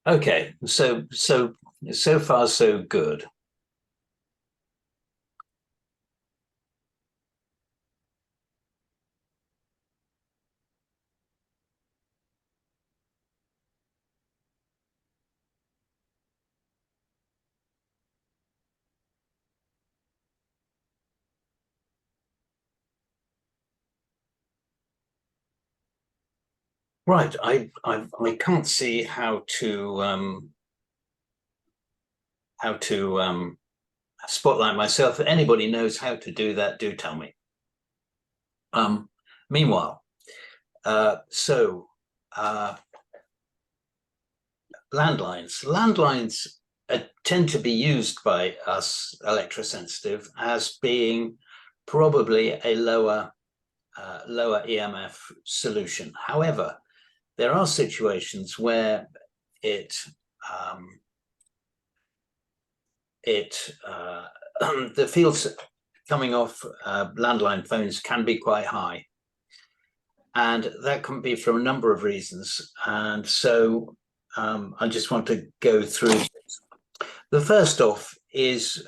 Okay, so far so good. Right, I can't see how to spotlight myself. If anybody knows how to do that, do tell me. Um, Meanwhile, so landlines tend to be used by us electrosensitive as being probably a lower EMF solution. However, there are situations where it um, it the fields coming off landline phones can be quite high, and that can be for a number of reasons. And so I just want to go through. The first off is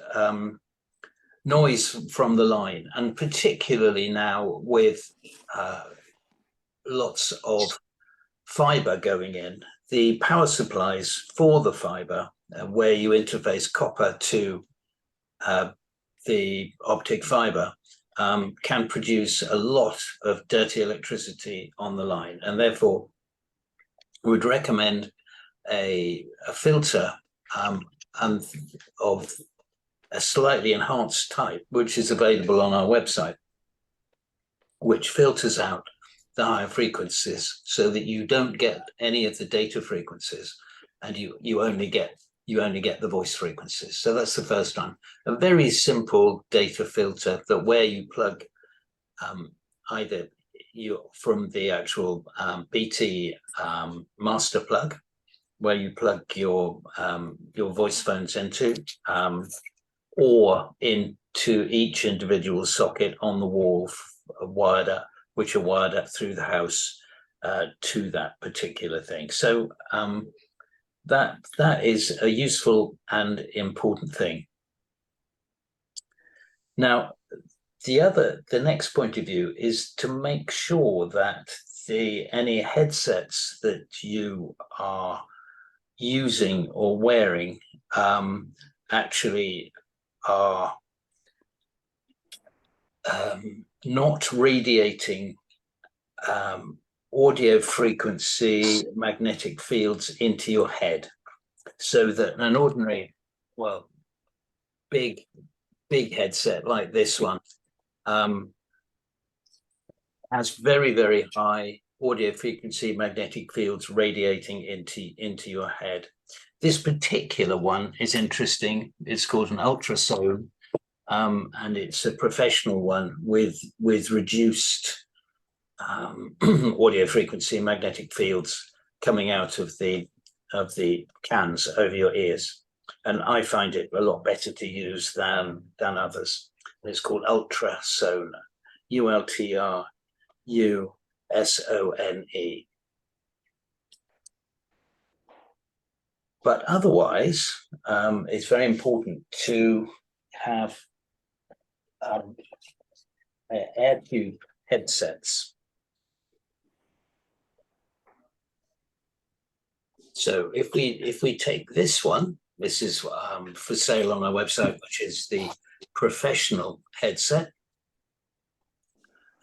noise from the line, and particularly now with uh, lots of fiber going in, the power supplies for the fiber, where you interface copper to the optic fiber, can produce a lot of dirty electricity on the line, and therefore would recommend a filter and of a slightly enhanced type, which is available on our website, which filters out the higher frequencies so that you don't get any of the data frequencies, and you only get the voice frequencies. So that's the first one. A very simple data filter that where you plug either you from the actual BT master plug, where you plug your voice phones into, or into each individual socket on the wall, wired up, which are wired up through the house to that particular thing. So that is a useful and important thing. Now, the next point of view is to make sure that any headsets that you are using or wearing actually are not radiating audio frequency magnetic fields into your head, so that an ordinary, well, big headset like this one has very high audio frequency magnetic fields radiating into your head. This particular one is interesting. It's called an ultrasone, and it's a professional one with reduced audio frequency magnetic fields coming out of the cans over your ears. And I find it a lot better to use than others. It's called ultrasone, ULTRUSONE. But otherwise, it's very important to have air tube headsets. So if we take this one, this is for sale on our website, which is the professional headset.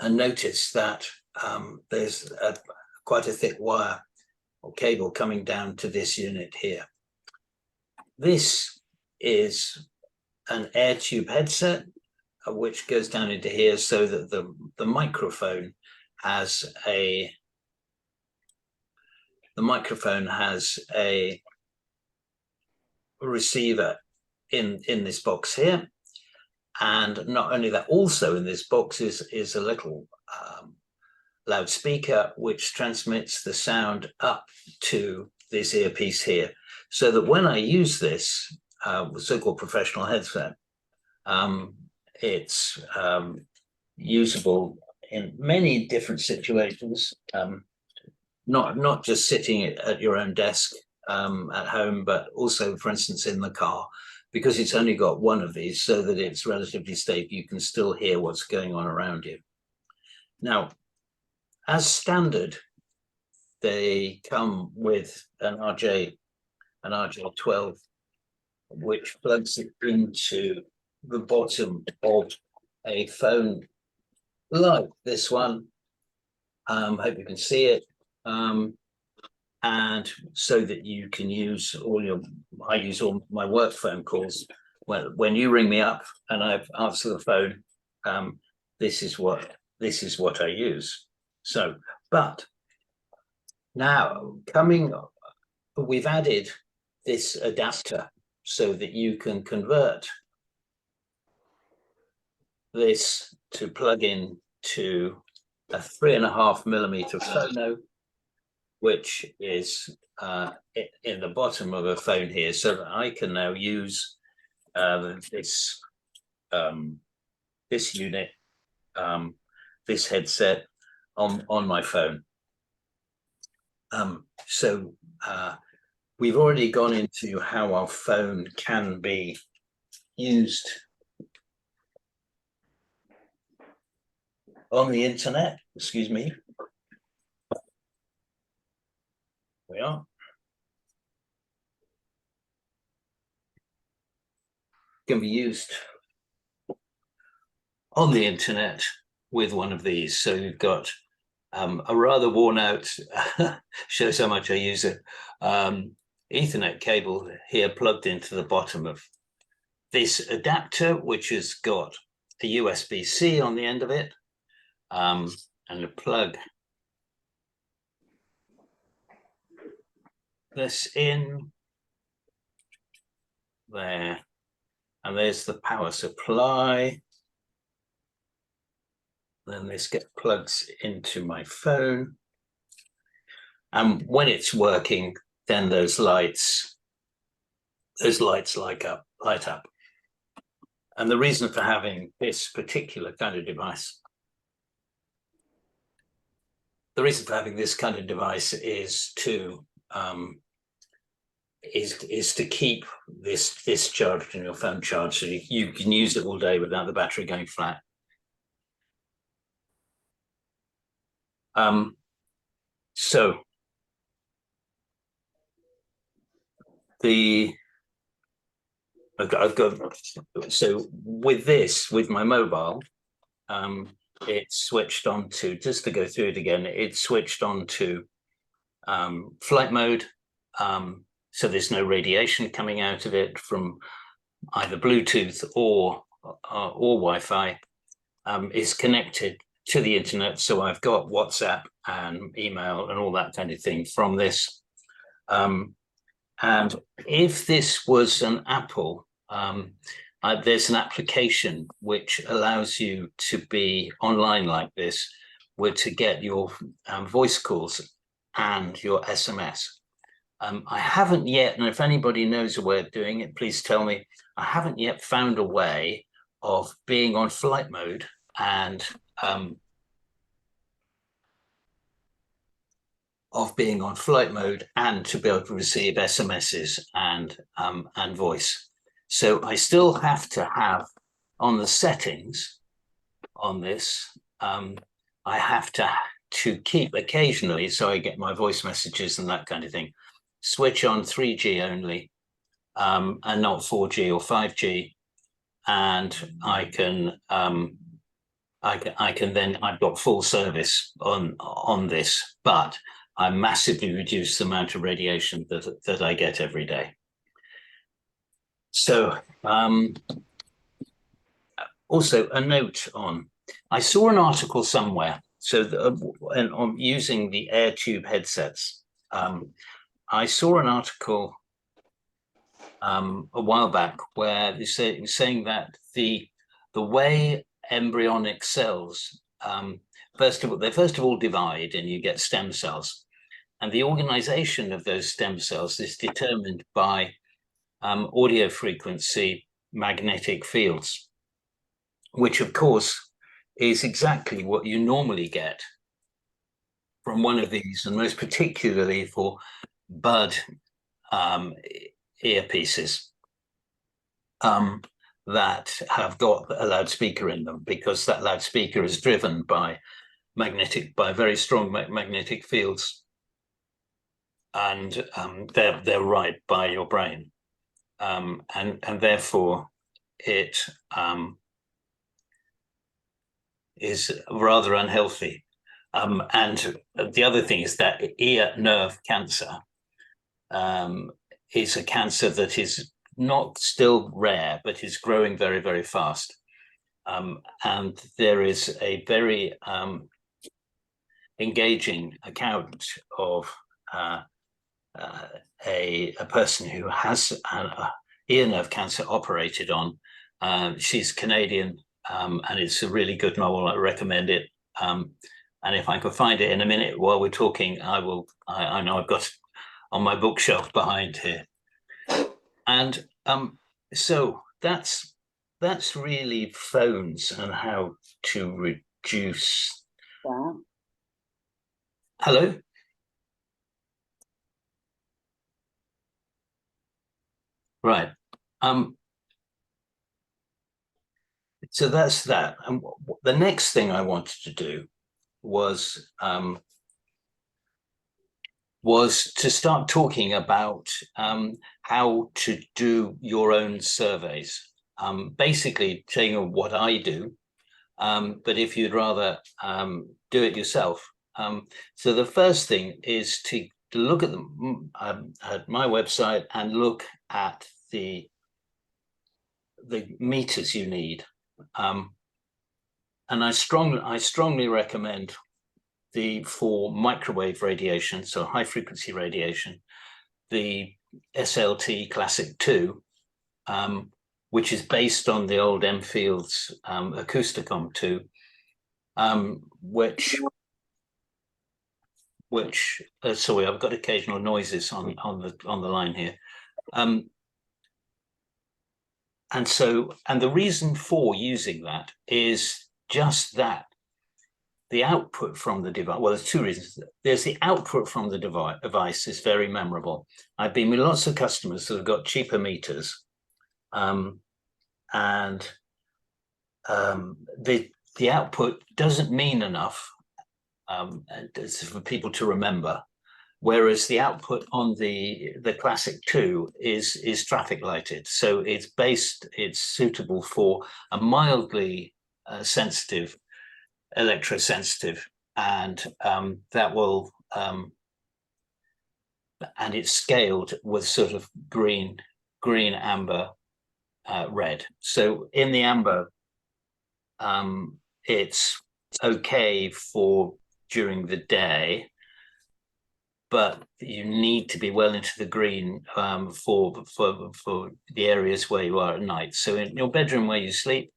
And notice that there's quite a thick wire or cable coming down to this unit here. This is an air tube headset, which goes down into here, so that the microphone has a receiver in this box here. And not only that, also in this box is a little loudspeaker which transmits the sound up to this earpiece here, so that when I use this so-called professional headset, it's usable in many different situations, not just sitting at your own desk at home, but also, for instance, in the car, because it's only got one of these, so that it's relatively stable. You can still hear what's going on around you. Now, as standard, they come with an RJ12, which plugs it into the bottom of a phone like this one. Hope you can see it. And so that you can use I use all my work phone calls. When you ring me up and I answer the phone, this is what I use. So, but now we've added this adapter so that you can convert this to plug in to a 3.5mm phono, which is in the bottom of a phone here, so that I can now use this unit, this headset on my phone. So we've already gone into how our phone can be used on the internet. Excuse me. We are. Can be used on the internet with one of these. So you've got a rather worn out, shows how much I use it, Ethernet cable here plugged into the bottom of this adapter, which has got a USB-C on the end of it, and a plug this in there, and there's the power supply. Then this plugs into my phone, and when it's working, then those lights light up. And the reason for having this particular kind of device, is to keep this charged in your phone charged, so you can use it all day without the battery going flat. So with my mobile, it's switched on to, just to go through it again, it's switched on to flight mode. So there's no radiation coming out of it from either Bluetooth or Wi-Fi. Is connected to the internet, so I've got WhatsApp and email and all that kind of thing from this. And if this was an Apple, there's an application which allows you to be online like this, where to get your voice calls and your SMS. I haven't yet, and if anybody knows a way of doing it, please tell me. I haven't yet found a way of being on flight mode and to be able to receive SMSs and voice. So I still have to have on the settings on this, I have to keep occasionally, so I get my voice messages and that kind of thing, switch on 3G only, and not 4G or 5G, and I've got full service on this, but I massively reduce the amount of radiation that I get every day. So also a note on, I saw an article somewhere, and on using the air tube headsets, I saw an article a while back where they saying that the way embryonic cells, first of all divide and you get stem cells, and the organization of those stem cells is determined by audio frequency magnetic fields, which of course is exactly what you normally get from one of these, and most particularly for bud earpieces that have got a loudspeaker in them, because that loudspeaker is driven by very strong magnetic fields, and they're right by your brain, and therefore it is rather unhealthy. And the other thing is that ear nerve cancer is a cancer that is not still rare, but is growing very, very fast. And there is a very engaging account of a person who has an ear nerve cancer operated on. She's Canadian, and it's a really good novel. I recommend it. And if I can find it in a minute while we're talking, I will. I know I've got it on my bookshelf behind here. And so that's really phones and how to reduce. Yeah. Hello? Right. So that's that. And the next thing I wanted to do was to start talking about how to do your own surveys. Basically saying what I do, but if you'd rather do it yourself. So the first thing is to look at at my website and look at the meters you need. And I strongly recommend for microwave radiation, so high frequency radiation, the SLT Classic 2, which is based on the old Enfield's Acousticom 2, which sorry, I've got occasional noises on the line here. And the reason for using that is just that the output from the device, well, there's two reasons. There's the output from the device is very memorable. I've been with lots of customers that have got cheaper meters, and the output doesn't mean enough for people to remember, whereas the output on the Classic 2 is traffic lighted. So it's suitable for a mildly sensitive, electrosensitive, and that will and it's scaled with sort of green, amber, red. So in the amber, it's okay for during the day, but you need to be well into the green for the areas where you are at night. So in your bedroom where you sleep,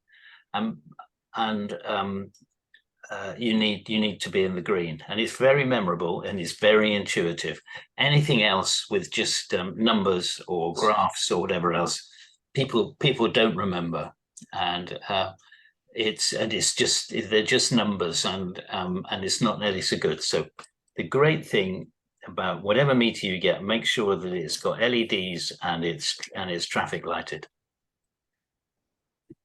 you need to be in the green, and it's very memorable and it's very intuitive. Anything else with just numbers or graphs or whatever else, people don't remember, and they're just numbers, and it's not nearly so good. So the great thing about whatever meter you get, make sure that it's got LEDs and it's traffic lighted.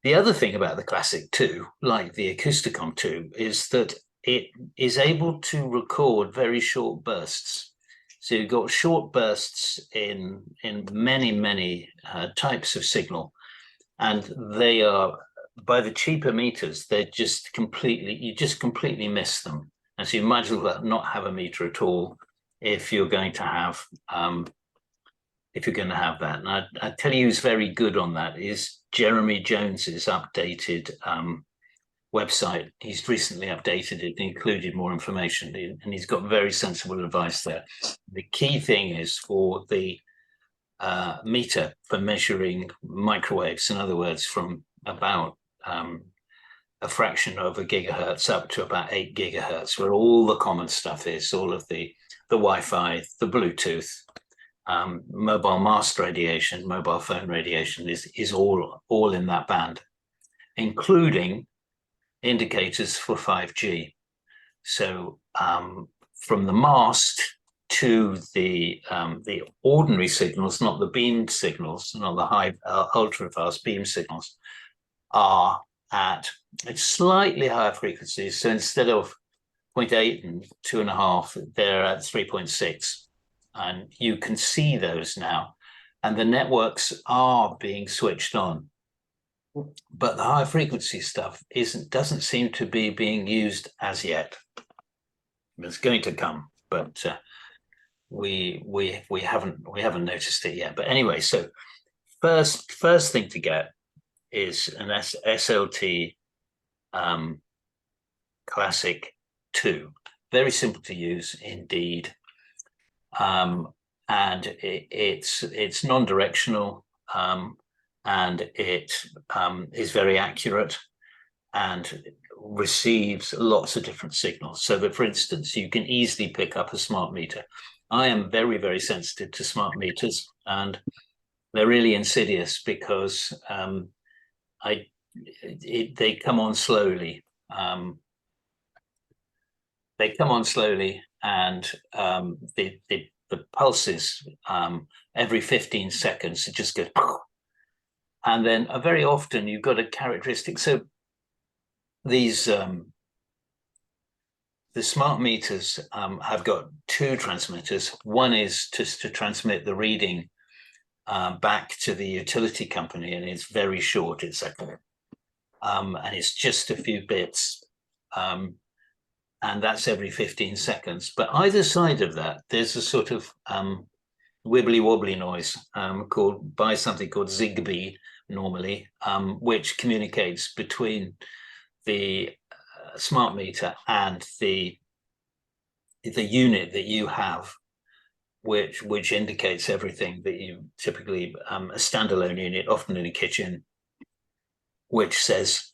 The other thing about the Classic 2, like the Acousticom 2, is that it is able to record very short bursts. So you've got short bursts in many types of signal, and they are, by the cheaper meters, they're you just completely miss them. And so you might as well not have a meter at all if you're going to have that. And I tell you who's very good on that is Jeremy Jones's updated website. He's recently updated it and included more information, and he's got very sensible advice there. The key thing is for the meter for measuring microwaves, in other words, from about a fraction of a gigahertz up to about 8 gigahertz, where all the common stuff is, all of the Wi-Fi, the Bluetooth, mobile mast radiation, mobile phone radiation is all in that band, including indicators for 5G. So from the mast to the ordinary signals, not the beam signals, not the high ultra fast beam signals, are at slightly higher frequencies. So instead of 0.8 and 2.5, they're at 3.6, and you can see those now, and the networks are being switched on. But the high frequency stuff doesn't seem to be being used as yet. It's going to come, but we haven't noticed it yet. But anyway, so first thing to get is an SLT Classic 2. Very simple to use indeed, and it's non-directional, and it is very accurate and receives lots of different signals. So that, for instance, you can easily pick up a smart meter. I am very, very sensitive to smart meters, and they're really insidious because they come on slowly. They come on slowly, and the pulses every 15 seconds, it just goes, and then very often you've got a characteristic. So these the smart meters have got two transmitters. One is just to transmit the reading back to the utility company, and it's very short. It's like, and it's just a few bits, and that's every 15 seconds. But either side of that, there's a sort of wibbly wobbly noise by something called Zigbee normally, which communicates between the smart meter and the unit that you have, which indicates everything that you typically a standalone unit, often in a kitchen, which says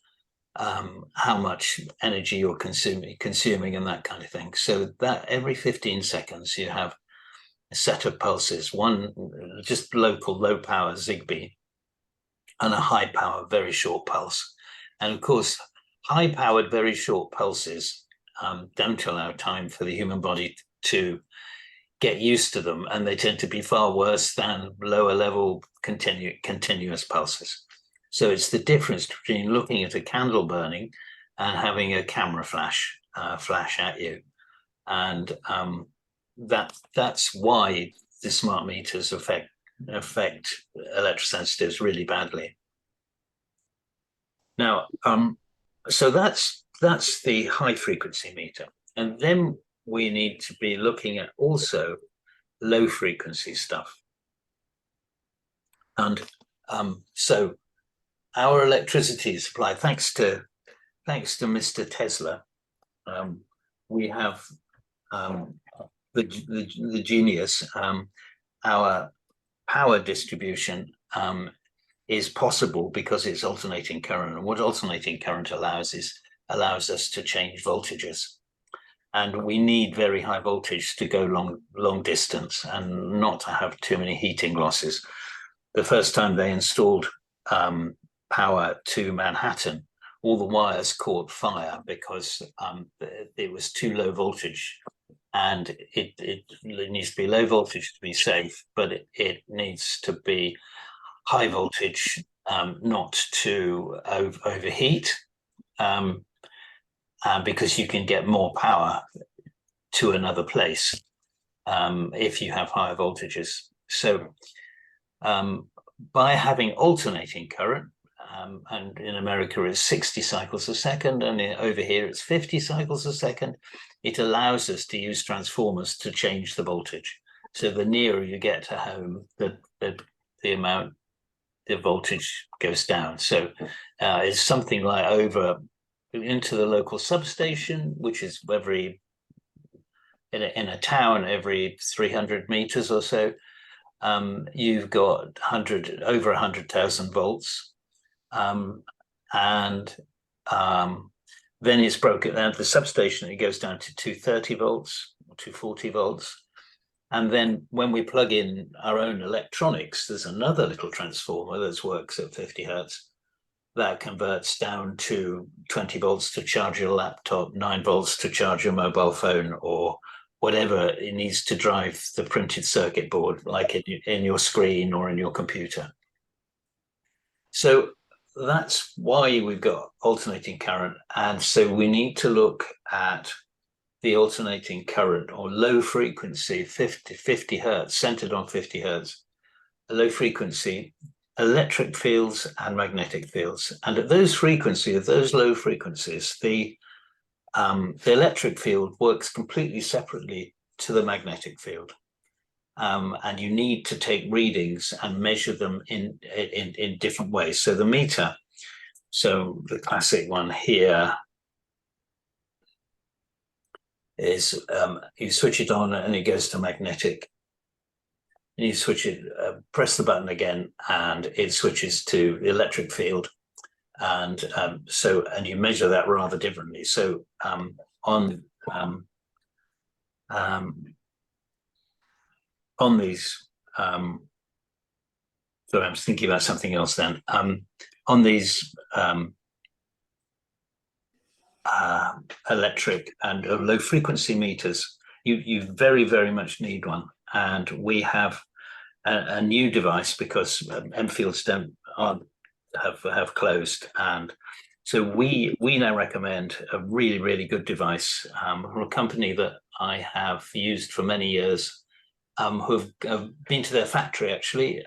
how much energy you're consuming and that kind of thing. So that every 15 seconds you have a set of pulses, one just local low power Zigbee and a high power very short pulse. And of course, high powered very short pulses don't allow time for the human body to get used to them, and they tend to be far worse than lower level continuous pulses. So it's the difference between looking at a candle burning and having a camera flash at you. And that's why the smart meters affect electrosensitives really badly. Now, so that's the high frequency meter. And then we need to be looking at also low frequency stuff. And so our electricity supply, thanks to Mr. Tesla, we have the genius. Our power distribution is possible because it's alternating current, and what alternating current allows us to change voltages. And we need very high voltage to go long distance and not to have too many heating losses. The first time they installed power to Manhattan, all the wires caught fire because it was too low voltage, and it needs to be low voltage to be safe, but it needs to be high voltage not to overheat, because you can get more power to another place if you have higher voltages. So by having alternating current, and in America it's 60 cycles a second, and over here it's 50 cycles a second, it allows us to use transformers to change the voltage. So the nearer you get to home, the amount the voltage goes down. So it's something like over into the local substation, which is in a town every 300 meters or so, you've got over 100,000 volts, and then it's broken down to the substation. It goes down to 230 volts or 240 volts. And then when we plug in our own electronics, there's another little transformer that works at 50 hertz that converts down to 20 volts to charge your laptop, 9 volts to charge your mobile phone or whatever it needs to drive the printed circuit board, like in your screen or in your computer. So that's why we've got alternating current. And so we need to look at the alternating current or low frequency, 50 hertz, centered on 50 hertz, low frequency electric fields and magnetic fields. And at those frequencies, of those low frequencies, the electric field works completely separately to the magnetic field. And you need to take readings and measure them in different ways. So the meter, so the classic one here is you switch it on and it goes to magnetic. And you switch it, press the button again, and it switches to the electric field. And and you measure that rather differently. So on these, sorry, I was thinking about something else then. On these electric and low frequency meters, you very, very much need one. And we have a new device because M fields have closed, and so we now recommend a really, really good device from a company that I have used for many years, who've been to their factory actually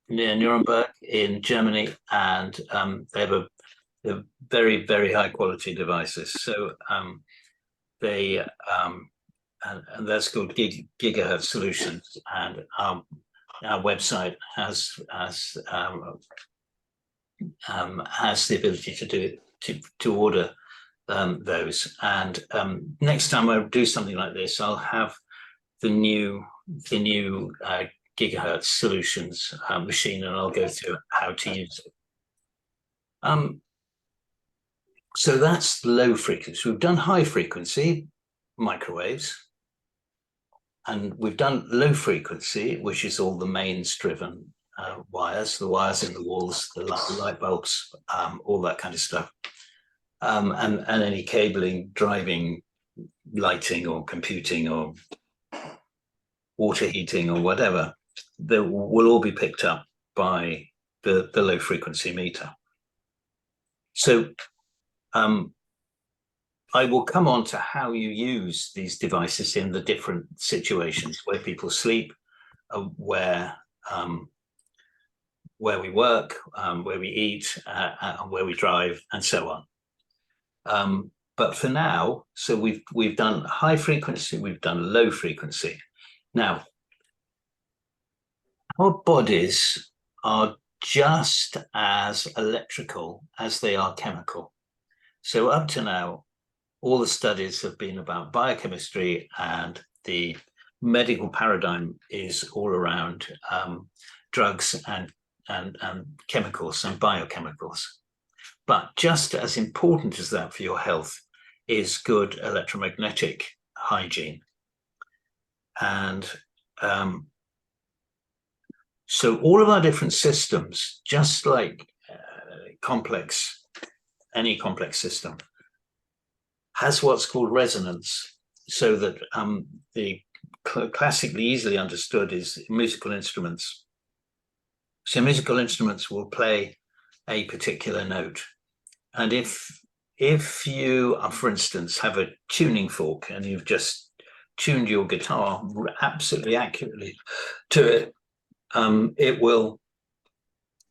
near Nuremberg in Germany, and they have a very, very high quality devices. So and that's called Gigahertz Solutions, and our website has the ability to do it, to order those. And next time I do something like this, I'll have the new Gigahertz Solutions machine, and I'll go through how to use it. So that's low frequency. We've done high frequency microwaves, and we've done low frequency, which is all the mains driven wires, the wires in the walls, the light bulbs, all that kind of stuff, and any cabling driving lighting or computing or water heating or whatever, they will all be picked up by the low frequency meter. So I will come on to how you use these devices in the different situations where people sleep, where we work, where we eat, and where we drive, and so on. But for now, so we've done high frequency, we've done low frequency. Now, our bodies are just as electrical as they are chemical. So up to now, all the studies have been about biochemistry, and the medical paradigm is all around drugs and chemicals and biochemicals. But just as important as that for your health is good electromagnetic hygiene. And so all of our different systems, just like any complex system, has what's called resonance, so that the classically easily understood is musical instruments. So musical instruments will play a particular note, and if you, for instance, have a tuning fork and you've just tuned your guitar absolutely accurately to it, it will,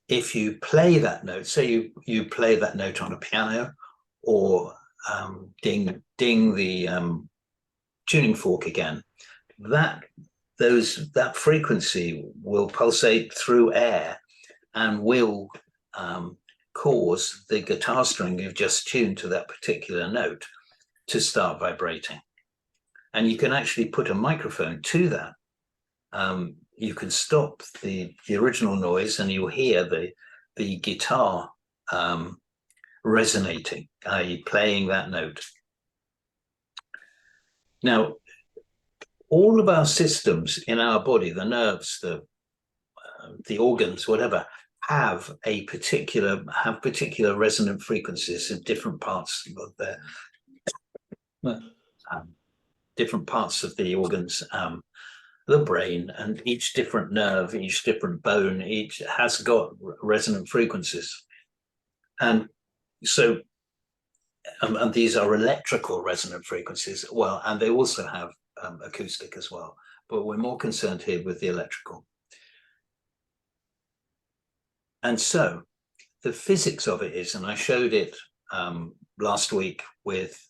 if you play that note, say you play that note on a piano, or ding the tuning fork again, that frequency will pulsate through air and will cause the guitar string you've just tuned to that particular note to start vibrating. And you can actually put a microphone to that. You can stop the original noise, and you'll hear the guitar resonating, i.e. playing that note. Now, all of our systems in our body, the nerves, the organs, whatever, have particular resonant frequencies in different parts of their different parts of the organs, the brain, and each different nerve, each different bone, each has got resonant frequencies. And so, and these are electrical resonant frequencies, well, and they also have acoustic as well, but we're more concerned here with the electrical. And so the physics of it is, and I showed it last week with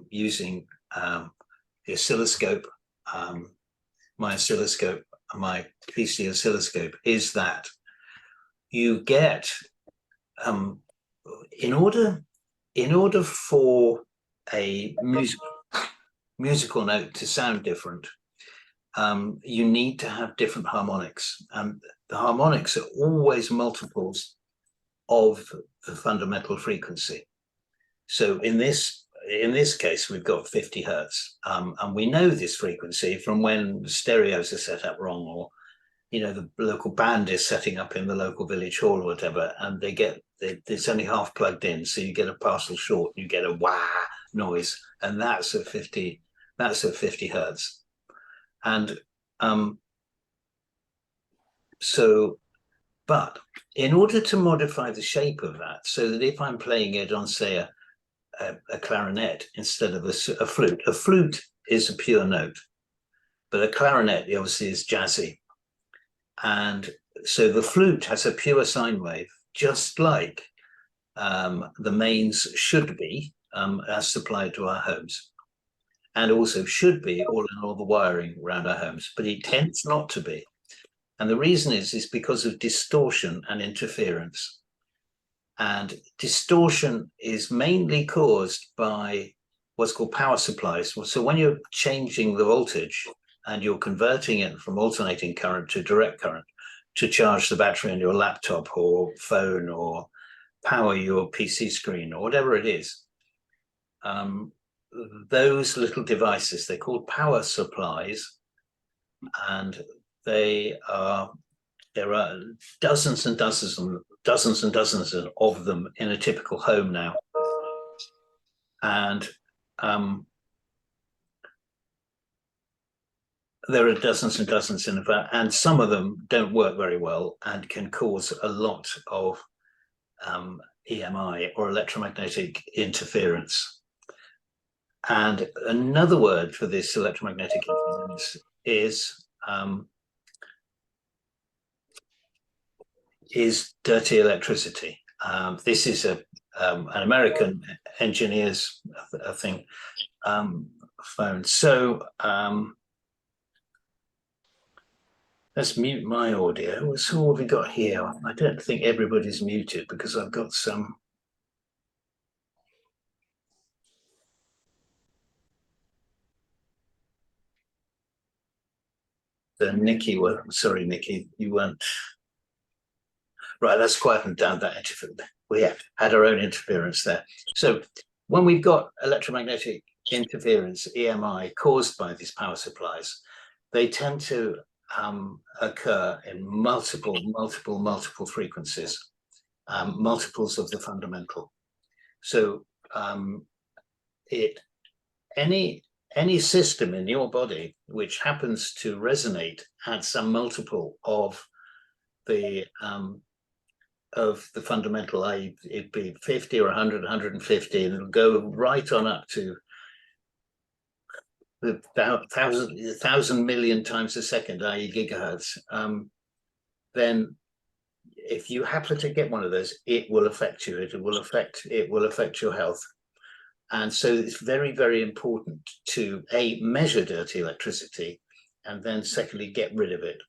using the oscilloscope, my oscilloscope, my PC oscilloscope, is that you get, in order for a musical note to sound different, you need to have different harmonics. The harmonics are always multiples of the fundamental frequency. So in this case, we've got 50 hertz, and we know this frequency from when stereos are set up wrong, or the local band is setting up in the local village hall or whatever, and it's only half plugged in, so you get a partial short, you get a wah noise, and that's at 50 hertz. And but in order to modify the shape of that, so that if I'm playing it on, say, a clarinet instead of a flute is a pure note, but a clarinet obviously is jazzy. And so the flute has a pure sine wave, just like the mains should be, as supplied to our homes, and also should be all in all the wiring around our homes, but it tends not to be. And the reason is because of distortion and interference. And distortion is mainly caused by what's called power supplies. So when you're changing the voltage and you're converting it from alternating current to direct current to charge the battery on your laptop or phone or power your PC screen or whatever it is, those little devices, they're called power supplies, and there are dozens and dozens of them in a typical home now. And there are dozens and dozens in fact, and some of them don't work very well and can cause a lot of EMI, or electromagnetic interference. And another word for this electromagnetic interference is dirty electricity. This is an American engineer's, I think, phone. So let's mute my audio. So what have we got here? I don't think everybody's muted because I've got some. Nikki, well, sorry, Nikki, you weren't. Right, let's quieten down that interference. We had our own interference there. So when we've got electromagnetic interference, EMI, caused by these power supplies, they tend to occur in multiple frequencies, multiples of the fundamental. So any system in your body which happens to resonate at some multiple of the fundamental, i.e. it'd be 50 or 100, 150, and it'll go right on up to the thousand million times a second, i.e. gigahertz. Then if you happen to get one of those, it will affect you. It will affect your health. And so it's very, very important to measure dirty electricity, and then secondly, get rid of it.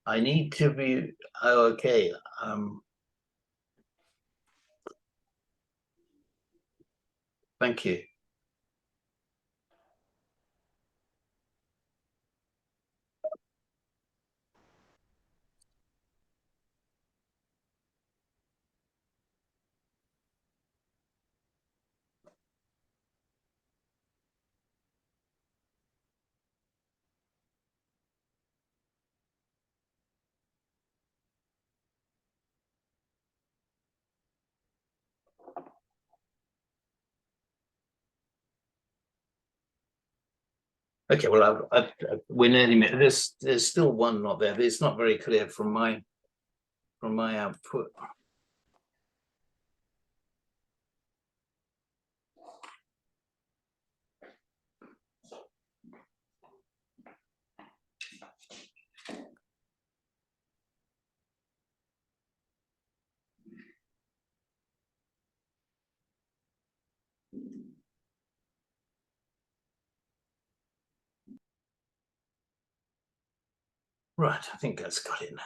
I need to be okay. Thank you. Okay, well, we're nearly. There's still one not there. It's not very clear from my output. Right, I think that's got it now.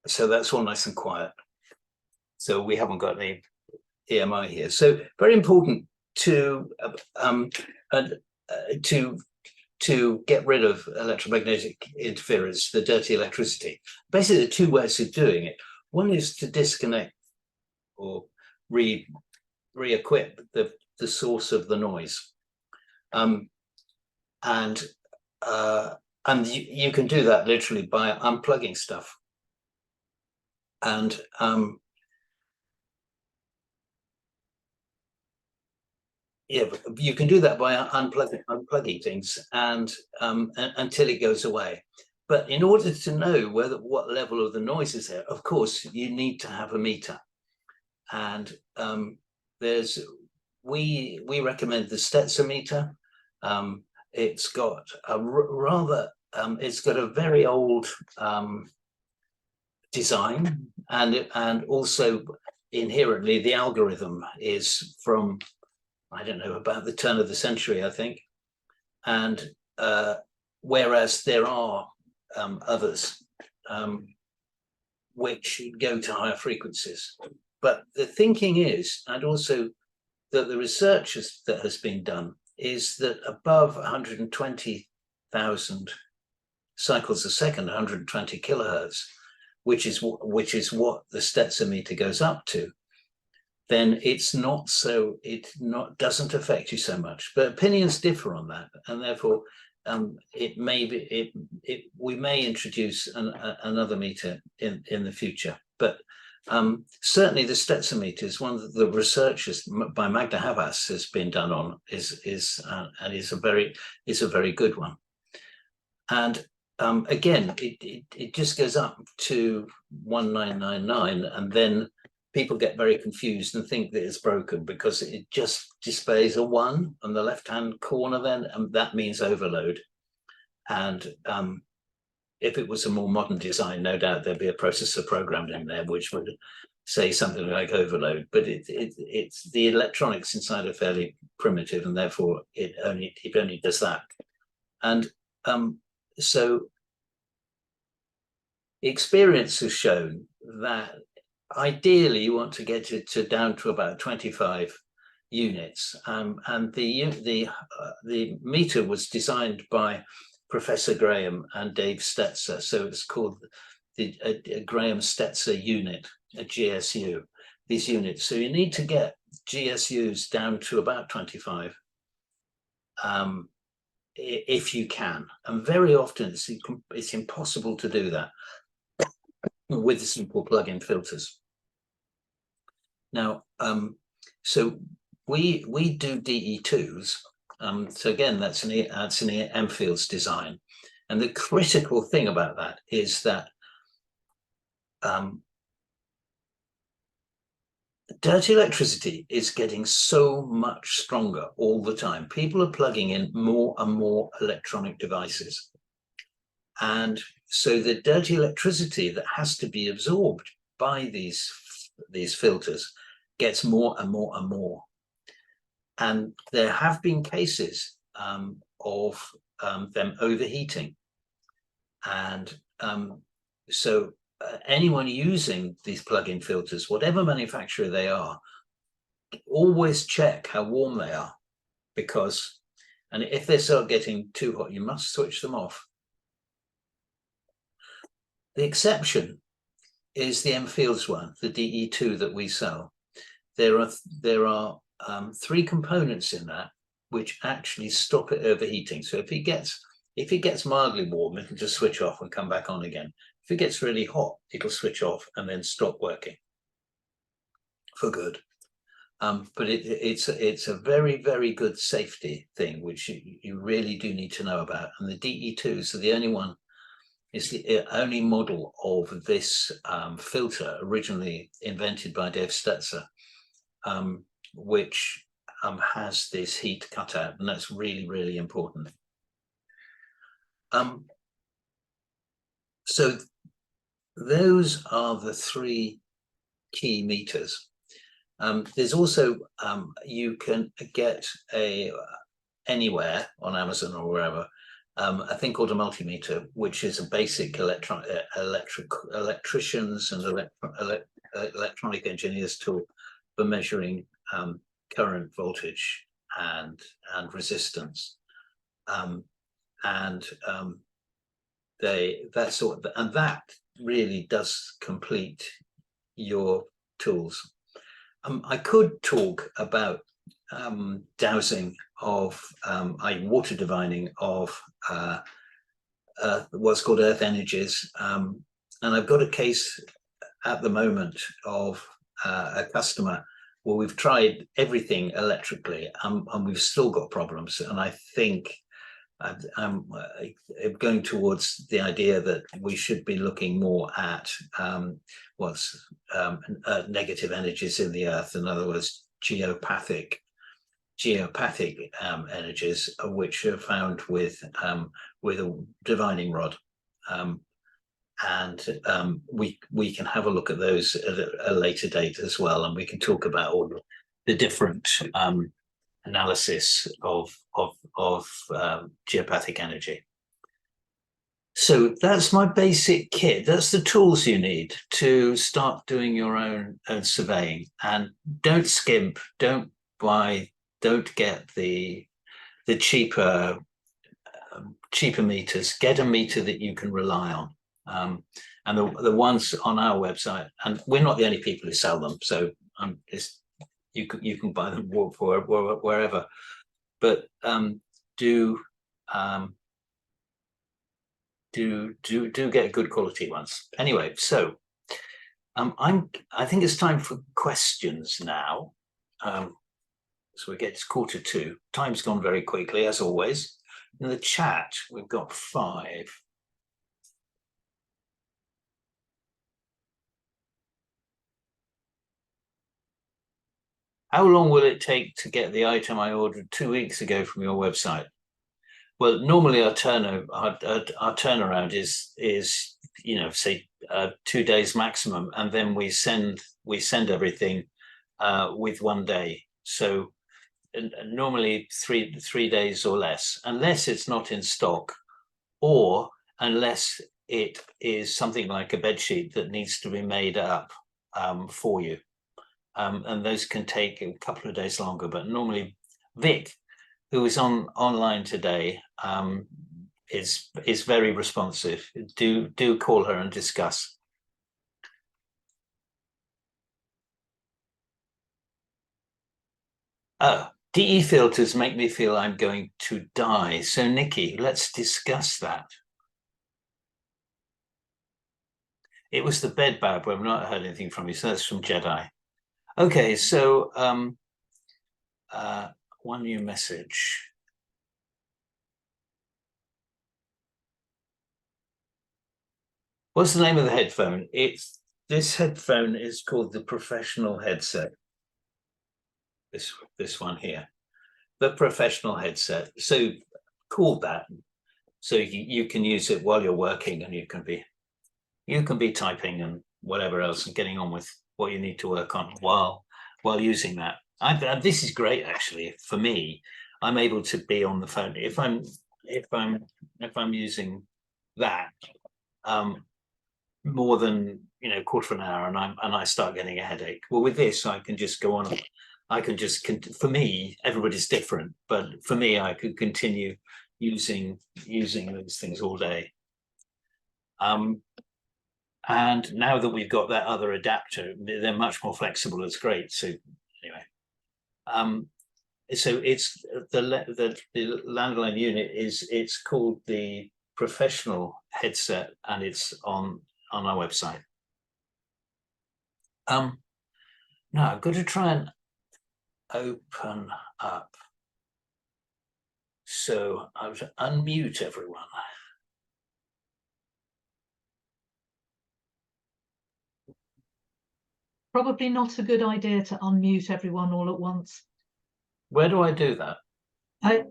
So that's all nice and quiet. So we haven't got any EMI here. So very important to to get rid of electromagnetic interference, the dirty electricity. Basically, there are two ways of doing it. One is to disconnect or re-equip the source of the noise, and you can do that literally by unplugging stuff. And yeah, you can do that by unplugging things and until it goes away. But in order to know what level of the noise is there, of course, you need to have a meter. And we recommend the Stetzer meter. It's got a very old design, and also inherently the algorithm is from, I don't know, about the turn of the century, I think. And whereas there are others which go to higher frequencies. But the thinking is, and also that the research that has been done, is that above 120,000 cycles a second, 120 kilohertz, which is what the Stetzer meter goes up to, then it doesn't affect you so much. But opinions differ on that, and therefore we may introduce another meter in the future. But certainly the Stetzer meter is one that the research by Magda Havas has been done on, is a very good one. And again, it just goes up to 1999, and then people get very confused and think that it's broken because it just displays a 1 on the left-hand corner then, and that means overload. And if it was a more modern design, no doubt there'd be a processor programmed in there which would say something like overload. But it's the electronics inside are fairly primitive, and therefore it only does that. And so experience has shown that ideally you want to get it down to about 25 units, and the meter was designed by Professor Graham and Dave Stetzer, so it's called the Graham Stetzer unit, a GSU. These units, so you need to get GSUs down to about 25 if you can, and very often it's impossible to do that with simple plug-in filters. Now, so we do DE2s. So again, that's an Enfield's design, and the critical thing about that is that dirty electricity is getting so much stronger all the time. People are plugging in more and more electronic devices, and so the dirty electricity that has to be absorbed by these filters gets more and more and more. And there have been cases of them overheating. And so anyone using these plug-in filters, whatever manufacturer they are, always check how warm they are, and if they start getting too hot, you must switch them off. The exception is the Enfield's one, the DE2 that we sell. There are 3 components in that which actually stop it overheating. So if it gets If it gets mildly warm, it'll just switch off and come back on again. If it gets really hot, it'll switch off and then stop working for good. But it's a very, very good safety thing, which you really do need to know about. And the DE2s are the only one, it's the only model of this filter originally invented by Dave Stetzer, which has this heat cutout, and that's really, really important. So those are the three key meters. There's also, you can get anywhere on Amazon or wherever, a thing called a multimeter, which is a basic electricians and electronic engineers tool for measuring current, voltage, and resistance. That really does complete your tools. I could talk about dowsing of water divining of what's called earth energies, and I've got a case at the moment of a customer where we've tried everything electrically, and we've still got problems. And I think I'm going towards the idea that we should be looking more at what's negative energies in the earth. In other words, geopathic energies, which are found with a divining rod. We can have a look at those at a later date as well, and we can talk about all the different analysis of geopathic energy. So that's my basic kit. That's the tools you need to start doing your own surveying. And don't skimp, don't get the cheaper meters. Get a meter that you can rely on. And the ones on our website, and we're not the only people who sell them, so you can buy them wherever, but do get good quality ones. Anyway, so I think it's time for questions now. So we get to 1:45. Time's gone very quickly, as always. In the chat, we've got 5. How long will it take to get the item I ordered 2 weeks ago from your website? Well, normally our turnaround is say 2 days maximum, and then we send everything with 1 day. So normally three days or less, unless it's not in stock, or unless it is something like a bed sheet that needs to be made up for you. And those can take a couple of days longer, but normally Vic, who is online today, is very responsive. Do call her and discuss. DE filters make me feel I'm going to die. So Nikki, let's discuss that. It was the bed, Barb. I've not heard anything from you, so that's from Jedi. Okay, so one new message. What's the name of the headphone? This headphone is called the professional headset. This one here, the professional headset. So called that. So you can use it while you're working, and you can be typing and whatever else, and getting on with what you need to work on while using that. This is great, actually. For me, I'm able to be on the phone if I'm using that more than a quarter of an hour, and I start getting a headache. Well, with this, I can just go on. For me, everybody's different, but for me, I could continue using those things all day. And now that we've got that other adapter, they're much more flexible. It's great. So anyway, so it's the landline unit it's called the professional headset, and it's on our website. Now I'm going to try and open up. So I have to unmute everyone. Probably not a good idea to unmute everyone all at once. Where do I do that?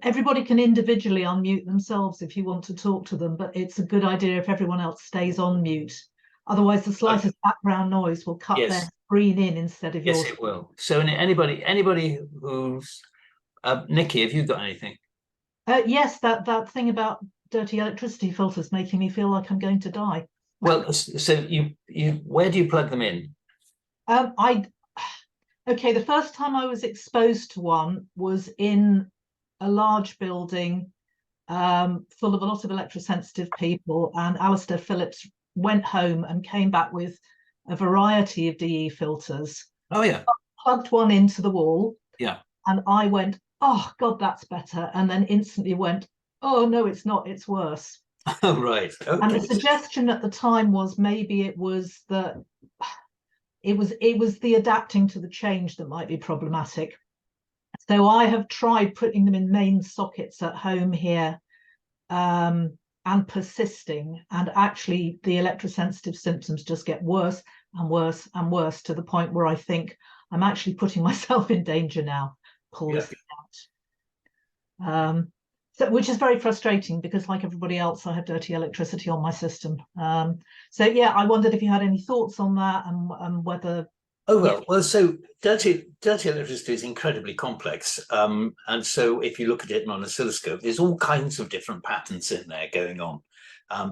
Everybody can individually unmute themselves if you want to talk to them, but it's a good idea if everyone else stays on mute. Otherwise, the slightest background noise will cut their screen in instead of yours. Yes, it will. So anybody who's Nikki, have you got anything? Yes, that thing about dirty electricity filters making me feel like I'm going to die. Well, so you where do you plug them in? Okay, the first time I was exposed to one was in a large building full of a lot of electrosensitive people, and Alistair Phillips went home and came back with a variety of DE filters. Oh yeah. Plugged one into the wall. Yeah. And I went, oh God, that's better. And then instantly went, oh no, it's not, it's worse. Oh right. Okay. And the suggestion at the time was maybe it was that it was the adapting to the change that might be problematic. So I have tried putting them in main sockets at home here, and persisting, and actually the electrosensitive symptoms just get worse and worse and worse, to the point where I think I'm actually putting myself in danger now. Pull this out. So, which is very frustrating, because like everybody else, I have dirty electricity on my system. So yeah, I wondered if you had any thoughts on that, and whether. Oh well, so dirty electricity is incredibly complex, and so if you look at it on an oscilloscope, there's all kinds of different patterns in there going on,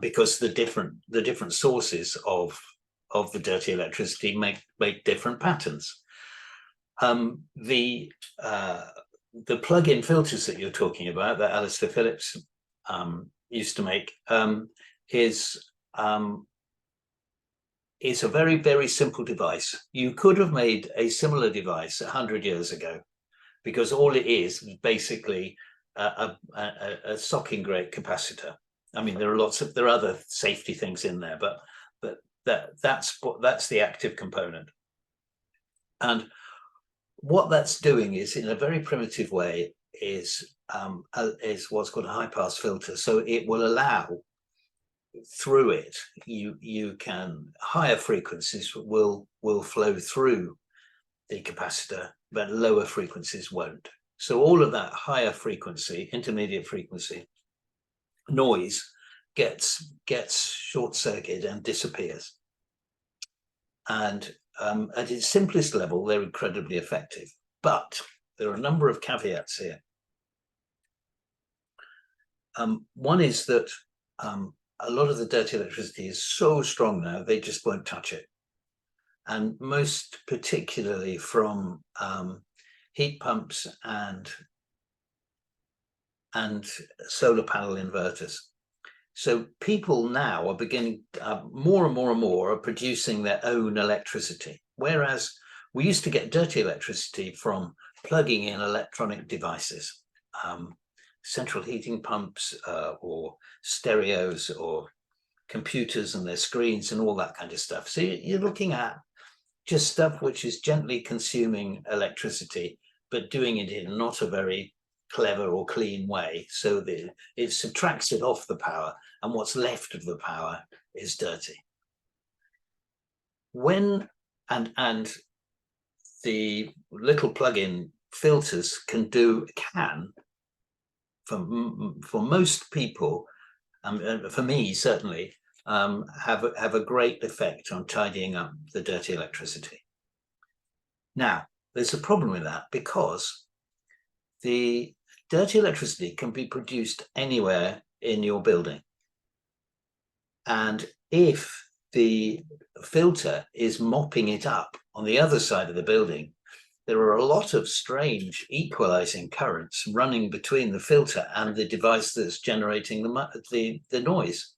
because the different sources of the dirty electricity make different patterns. The plug-in filters that you're talking about, that Alistair Phillips used to make, is a very, very simple device. You could have made a similar device 100 years ago, because all it is basically a socking grate capacitor. I mean, there are other safety things in there, but that's the active component. And what that's doing is, in a very primitive way, is what's called a high pass filter. So it will allow through it, you can, higher frequencies will flow through the capacitor, but lower frequencies won't. So all of that higher frequency, intermediate frequency noise gets short-circuited and disappears. And at its simplest level, they're incredibly effective. But there are a number of caveats here. One is that a lot of the dirty electricity is so strong now, they just won't touch it. And most particularly from heat pumps and solar panel inverters. So people now are beginning, more and more are producing their own electricity. Whereas we used to get dirty electricity from plugging in electronic devices, central heating pumps, or stereos, or computers and their screens and all that kind of stuff. So you're looking at just stuff which is gently consuming electricity, but doing it in not a very clever or clean way. So it subtracts it off the power, and what's left of the power is dirty. When and the little plug-in filters can for most people, for me certainly, have a great effect on tidying up the dirty electricity. Now, there's a problem with that, because the dirty electricity can be produced anywhere in your building. And if the filter is mopping it up on the other side of the building, there are a lot of strange equalizing currents running between the filter and the device that's generating the noise.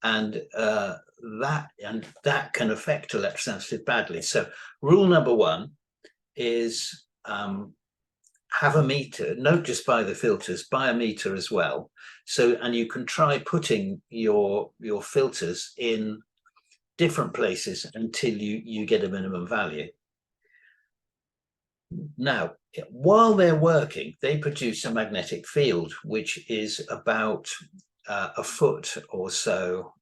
And that can affect electrosensitive badly. So rule number one is have a meter, not just buy the filters, buy a meter as well. So, and you can try putting your filters in different places until you get a minimum value. Now, while they're working, they produce a magnetic field, which is about a foot or so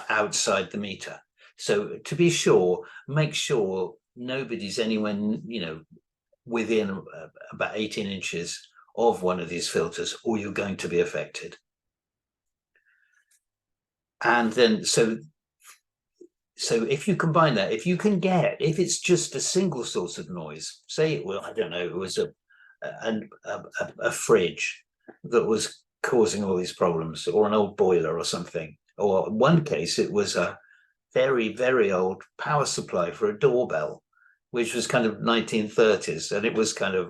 outside the meter. So to be sure, make sure nobody's anywhere, within about 18 inches of one of these filters, or you're going to be affected. And then, so if you combine that, if it's just a single source of noise, say, well, I don't know, it was a fridge that was causing all these problems, or an old boiler or something, or in one case, it was a very, very old power supply for a doorbell, which was kind of 1930s, and it was kind of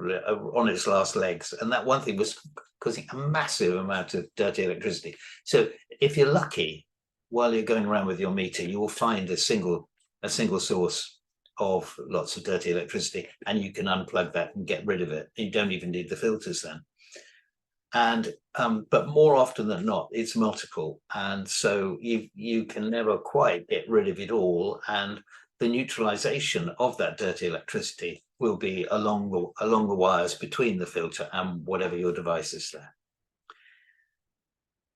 on its last legs. And that one thing was causing a massive amount of dirty electricity. So if you're lucky, while you're going around with your meter, you will find a single source of lots of dirty electricity, and you can unplug that and get rid of it. You don't even need the filters then. And but more often than not, it's multiple, and so you can never quite get rid of it all, and the neutralization of that dirty electricity will be along the wires between the filter and whatever your device is there.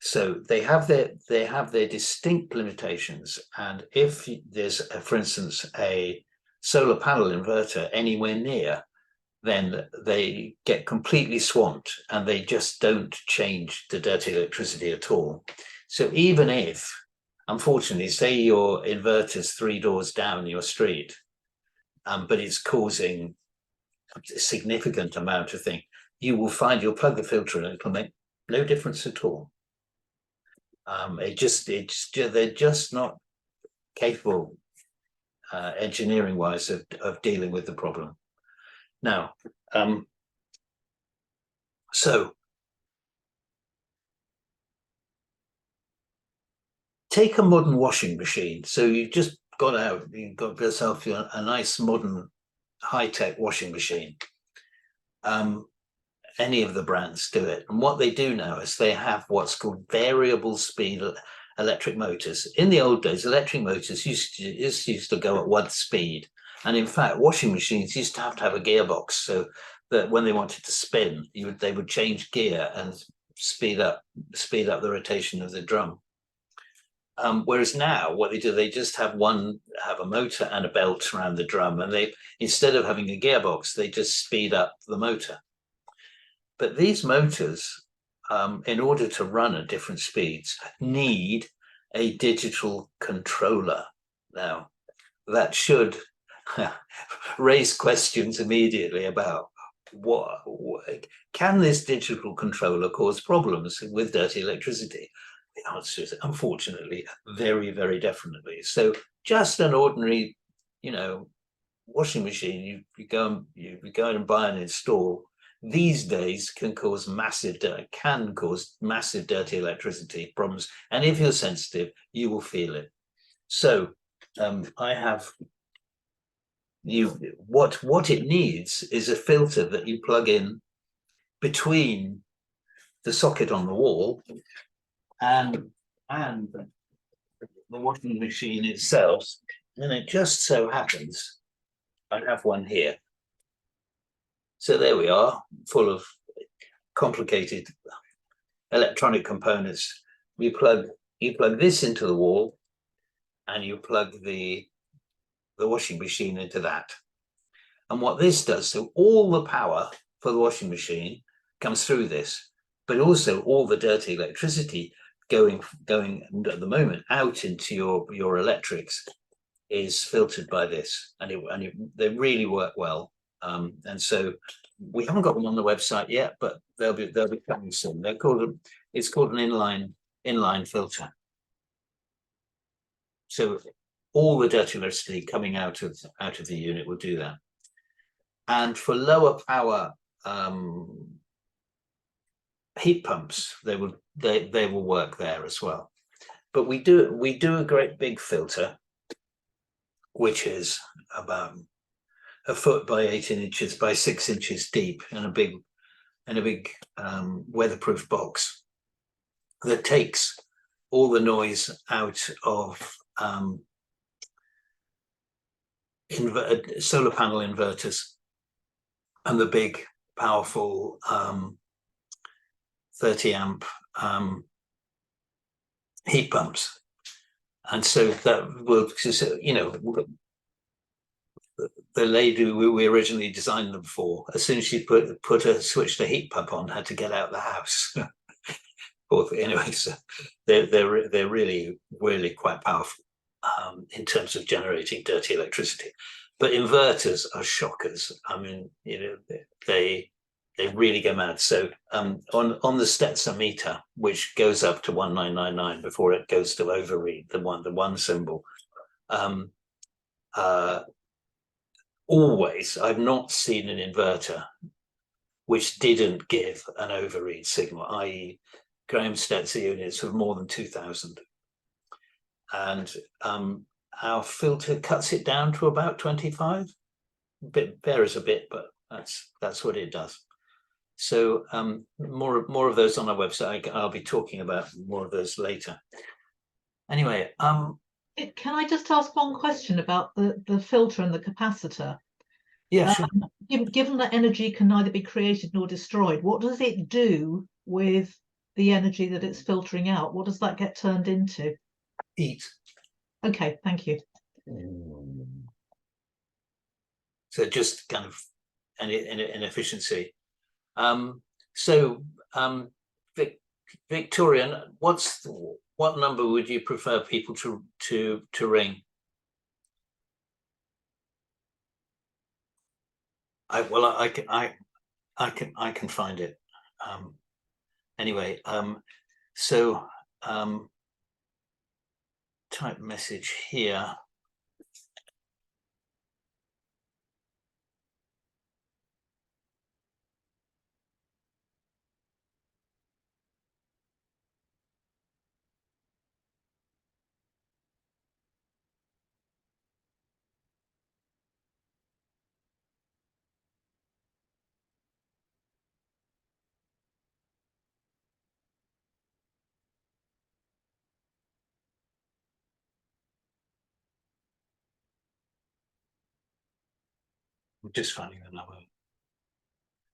So they have their distinct limitations, and if there's, for instance, a solar panel inverter anywhere near, then they get completely swamped and they just don't change the dirty electricity at all. So even if, unfortunately, say your inverter's 3 doors down your street, but it's causing a significant amount of thing, you will find you'll plug the filter and it'll make no difference at all. They're just not capable, engineering-wise, of dealing with the problem. Now, so take a modern washing machine. So you've just got out, you've got yourself a nice modern high-tech washing machine. Any of the brands do it. And what they do now is they have what's called variable speed electric motors. In the old days, electric motors used to go at 1 speed. And in fact, washing machines used to have a gearbox, so that when they wanted to spin, they would change gear and speed up the rotation of the drum. Whereas now, what they do, they just have a motor and a belt around the drum, and they, instead of having a gearbox, they just speed up the motor. But these motors, in order to run at different speeds, need a digital controller. Now, that should raise questions immediately about what can this digital controller cause problems with dirty electricity? The answer is, unfortunately, very, very definitely. So just an ordinary, washing machine you go and buy and install these days can cause massive dirty electricity problems, and if you're sensitive, you will feel it. So I have what it needs is a filter that you plug in between the socket on the wall and the washing machine itself. And it just so happens I have one here. So there we are, full of complicated electronic components. You plug this into the wall, and you plug the washing machine into that. And what this does, so all the power for the washing machine comes through this, but also all the dirty electricity going at the moment out into your electrics is filtered by this, and they really work well. And so we haven't got them on the website yet, but they'll be coming soon. It's called an inline filter. So all the dirty electricity coming out of the unit will do that. And for lower power heat pumps, they will work there as well. But we do a great big filter, which is about a foot by 18 inches by 6 inches deep, and a big in a big weatherproof box that takes all the noise out of solar panel inverters and the big powerful 30 amp heat pumps. And so that will, you know, the lady we originally designed them for, as soon as she put a switch the heat pump on, had to get out of the house. Anyway, so they're really quite powerful in terms of generating dirty electricity. But inverters are shockers. I mean, you know, they really go mad. So on the Stetzer meter, which goes up to 1999 before it goes to overread, the one symbol. Always, I've not seen an inverter which didn't give an overread signal, i.e. Graham Stetzer units of more than 2000. And our filter cuts it down to about 25. A bit varies a bit, but that's what it does. So more of those on our website. I'll be talking about more of those later. Anyway, can I just ask one question about the filter and the capacitor? Yeah, sure. Given that energy can neither be created nor destroyed, what does it do with the energy that it's filtering out? What does that get turned into? Heat. Okay, thank you. So just kind of an inefficiency. Victorian, what number would you prefer people to ring? I can find it. Anyway, type message here. I'm just finding the number.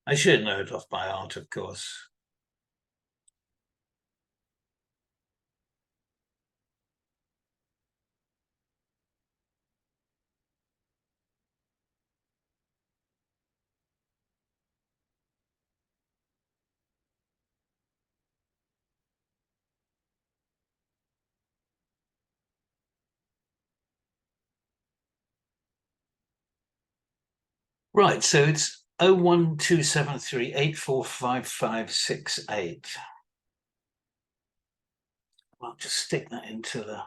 I should know it off by heart, of course. Right, so it's 01273845568. I'll just stick that into the.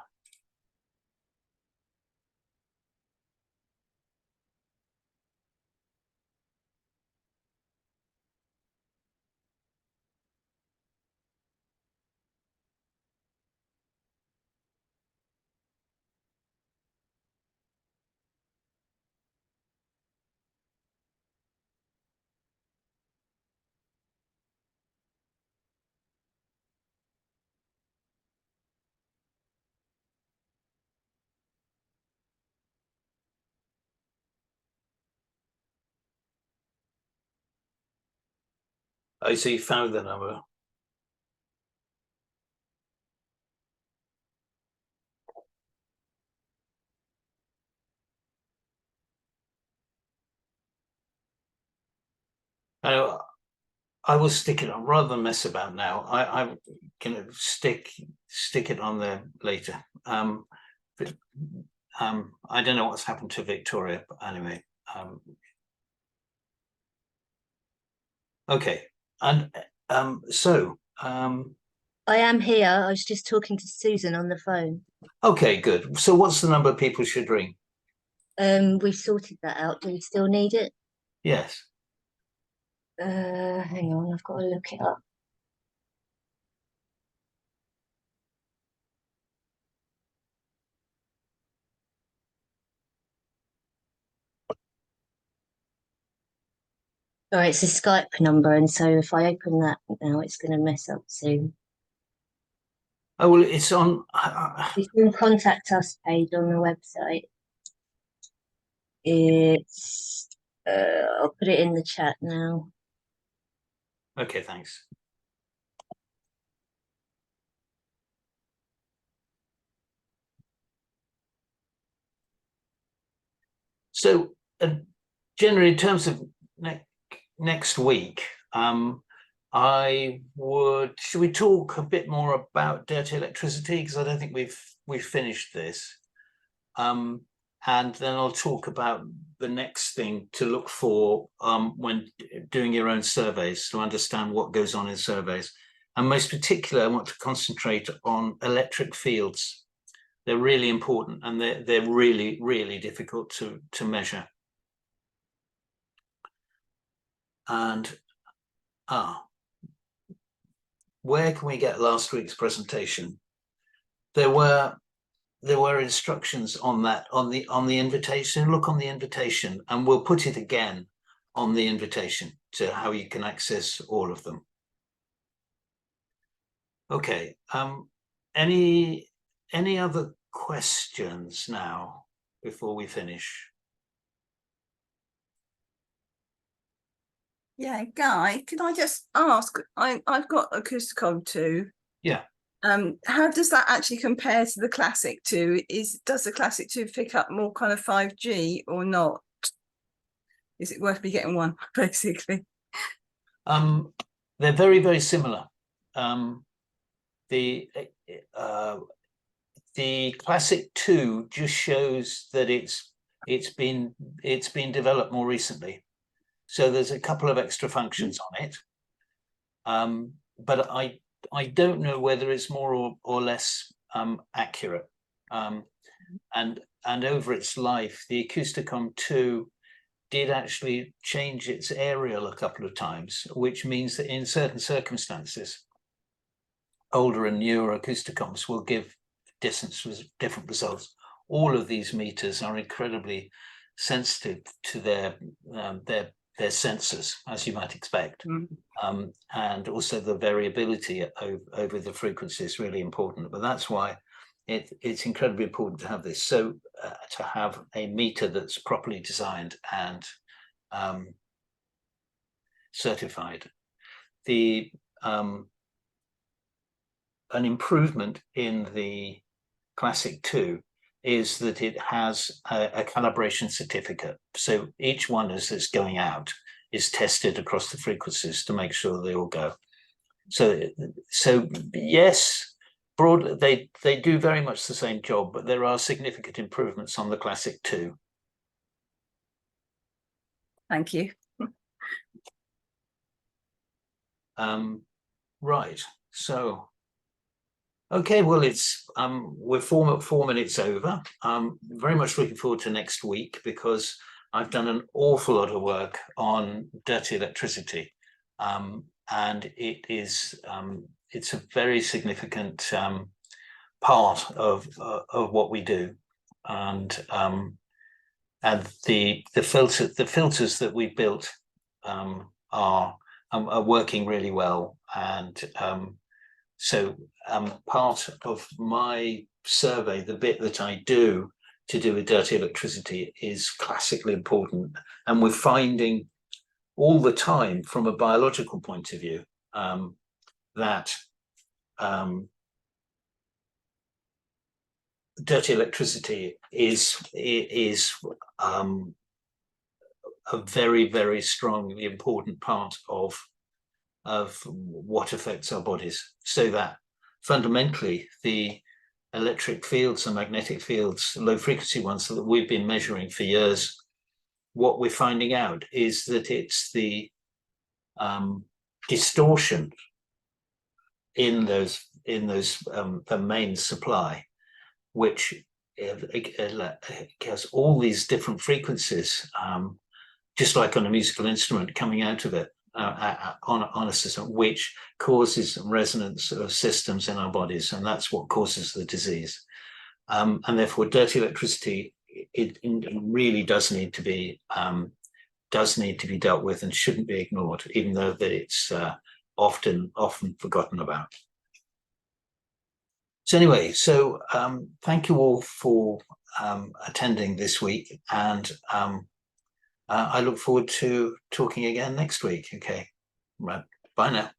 I see, found the number. I will stick it on rather than mess about now. I'm gonna stick it on there later. But, I don't know what's happened to Victoria, but anyway. Okay, and I am here. I was just talking to Susan on the phone. Okay, good. So what's the number people should ring? We've sorted that out. Do we still need it? Yes. Hang on, I've got to look it up. Or it's a Skype number, and so if I open that now, it's going to mess up soon. Oh, well, it's on. It's in contact us page on the website. It's I'll put it in the chat now. Okay, thanks. So, generally, in terms of next week, should we talk a bit more about dirty electricity, because I don't think we've finished this. And then I'll talk about the next thing to look for when doing your own surveys, to understand what goes on in surveys. And most particularly, I want to concentrate on electric fields. They're really important, and they're really, really difficult to measure. And where can we get last week's presentation? There were instructions on that on the invitation. Look on the invitation, and we'll put it again on the invitation to how you can access all of them. Okay. Any other questions now before we finish? Yeah, Guy, can I just ask? I've got Acousticom 2. Yeah. How does that actually compare to the Classic 2? Does the Classic 2 pick up more kind of 5G or not? Is it worth me getting one, basically? They're very, very similar. The Classic 2 just shows that it's been developed more recently. So there's a couple of extra functions on it. But I don't know whether it's more or less accurate. And over its life, the Acousticom 2 did actually change its aerial a couple of times, which means that in certain circumstances, older and newer Acousticoms will give different results. All of these meters are incredibly sensitive to their sensors, as you might expect. And also the variability over the frequency is really important. But that's why it's incredibly important to have this. So to have a meter that's properly designed and certified. An improvement in the Classic 2 is that it has a calibration certificate. So each one as it's going out is tested across the frequencies to make sure they all go. So yes, broadly they do very much the same job, but there are significant improvements on the Classic 2. Thank you. Right. So okay, well, it's we're 4 minutes over. Very much looking forward to next week, because I've done an awful lot of work on dirty electricity, and it's a very significant part of what we do, and the filters that we built are working really well, and so part of my survey, the bit that I do to do with dirty electricity, is classically important. And we're finding all the time, from a biological point of view, that dirty electricity is a very, very strongly important part of what affects our bodies, so that fundamentally the electric fields and magnetic fields, low frequency ones that we've been measuring for years, what we're finding out is that it's the distortion in the main supply, which has all these different frequencies, just like on a musical instrument, coming out of it. On a system, which causes resonance of systems in our bodies, and that's what causes the disease. And therefore, dirty electricity, it really does need to be does need to be dealt with and shouldn't be ignored, even though that it's often forgotten about. So anyway, thank you all for attending this week, and I look forward to talking again next week. Okay, right, bye now.